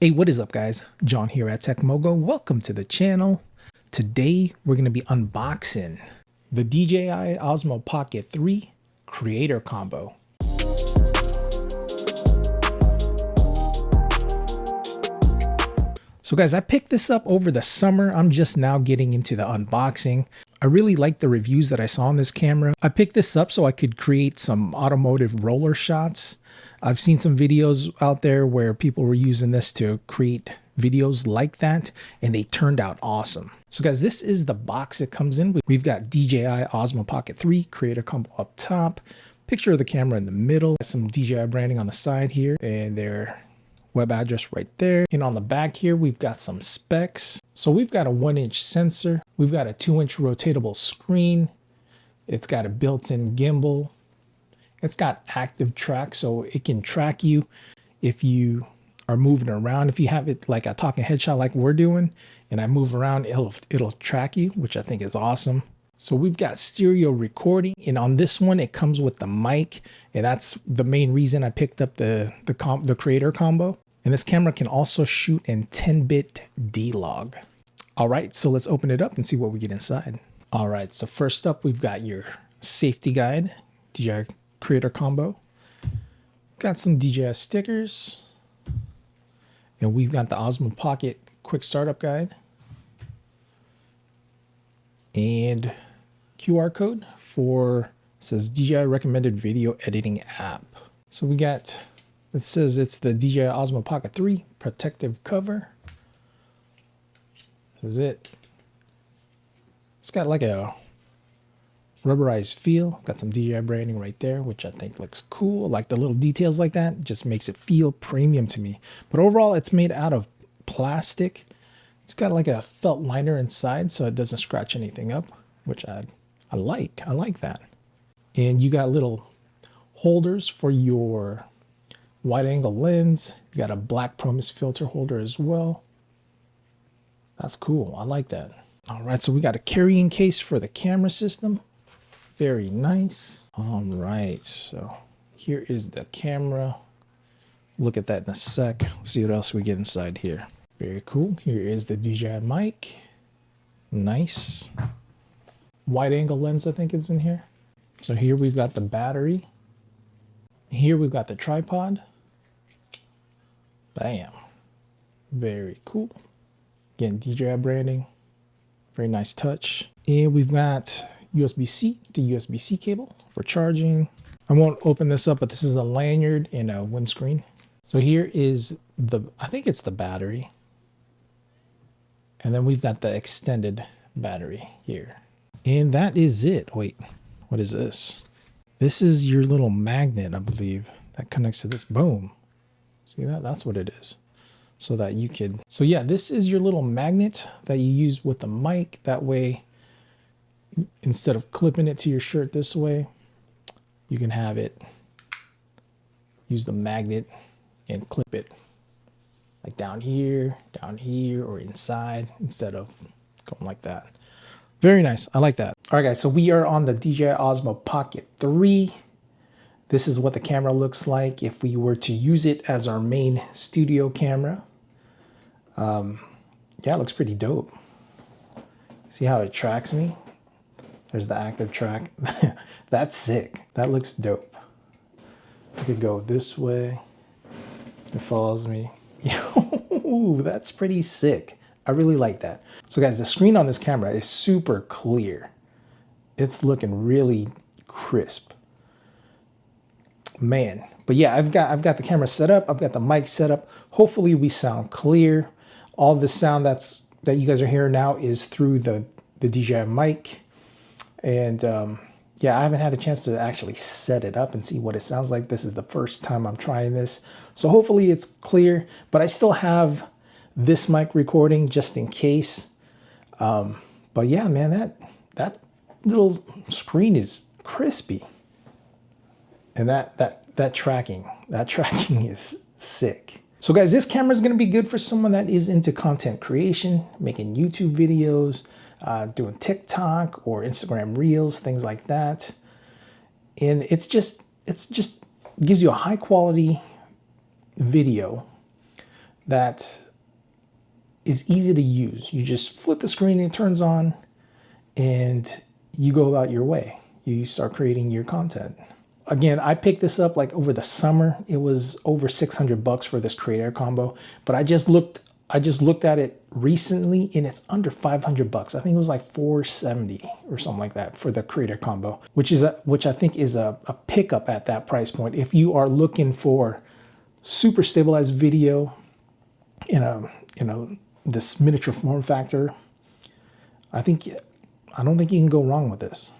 Hey, what is up guys? John here at TechMogo. Welcome to the channel. Today we're going to be unboxing the DJI Osmo Pocket 3 Creator Combo. So guys, I picked this up over the summer. I'm just now getting into the unboxing. I really like the reviews that I saw on this camera. I picked this up so I could create some automotive roller shots. I've seen some videos out there where people were using this to create videos like that, and they turned out awesome. So guys, this is the box it comes in with. We've got DJI Osmo Pocket 3 Creator Combo up top, picture of the camera in the middle, some DJI branding on the side here, and their web address right there. And on the back here, we've got some specs. So we've got a 1-inch sensor. We've got a 2-inch rotatable screen. It's got a built-in gimbal. It's got active track, so it can track you if you are moving around. If you have it like a talking headshot like we're doing, and I move around, it'll track you, which I think is awesome. So we've got stereo recording, and on this one, it comes with the mic, and that's the main reason I picked up the Creator Combo. And this camera can also shoot in 10-bit D-Log. All right, so let's open it up and see what we get inside. All right, so first up, we've got your safety guide, DJI Creator Combo. Got some DJI stickers. And we've got the Osmo Pocket quick startup guide. And QR code for, it says DJI recommended video editing app. So we got, it says it's the DJI Osmo Pocket 3 protective cover. This is it. It's got like a rubberized feel. Got some DJI branding right there, which I think looks cool. Like the little details like that, just makes it feel premium to me. But overall, it's made out of plastic. It's got like a felt liner inside, so it doesn't scratch anything up, which I like. I like that. And you got little holders for your wide angle lens. You got a black Promise filter holder as well. That's cool. I like that. All right, so we got a carrying case for the camera system. Very nice. All right, so here is the camera. Look at that in a sec. See what else we get inside here. Very cool. Here is the DJI mic. Nice. Wide angle lens, I think is in here. So here we've got the battery. Here we've got the tripod. Bam. Very cool. Again, DJI branding. Very nice touch. And we've got USB-C to USB-C cable for charging. I won't open this up, but this is a lanyard and a windscreen. So here is the, I think it's the battery. And then we've got the extended battery here. And that is it. Wait, what is this? This is your little magnet, I believe, that connects to this. Boom. See that? That's what it is. So that you could, so yeah, this is your little magnet that you use with the mic. That way, instead of clipping it to your shirt this way, you can have it, use the magnet and clip it like down here, or inside, instead of going like that. Very nice. I like that. All right, guys, so we are on the DJI Osmo Pocket 3. This is what the camera looks like if we were to use it as our main studio camera. Yeah, it looks pretty dope. See how it tracks me? There's the active track. That's sick. That looks dope. I could go this way. It follows me. Ooh, that's pretty sick. I really like that. So guys, the screen on this camera is super clear. It's looking really crisp. Man, but yeah, I've got the camera set up. I've got the mic set up. Hopefully we sound clear. All the sound that you guys are hearing now is through the DJI mic. And yeah, I haven't had a chance to actually set it up and see what it sounds like. This is the first time I'm trying this. So hopefully it's clear, but I still have this mic recording just in case. But yeah, man, that little screen is crispy. And that tracking is sick. So guys, this camera is going to be good for someone that is into content creation, making YouTube videos, doing TikTok or Instagram Reels, things like that. And it's just gives you a high quality video that is easy to use. You just flip the screen and it turns on and you go about your way. You start creating your content. Again, I picked this up like over the summer. It was over $600 for this Creator combo, but I just looked at it recently and it's under $500. I think it was like $470 or something like that for the Creator combo, which I think is a pickup at that price point. If you are looking for super stabilized video in this miniature form factor, I don't think you can go wrong with this.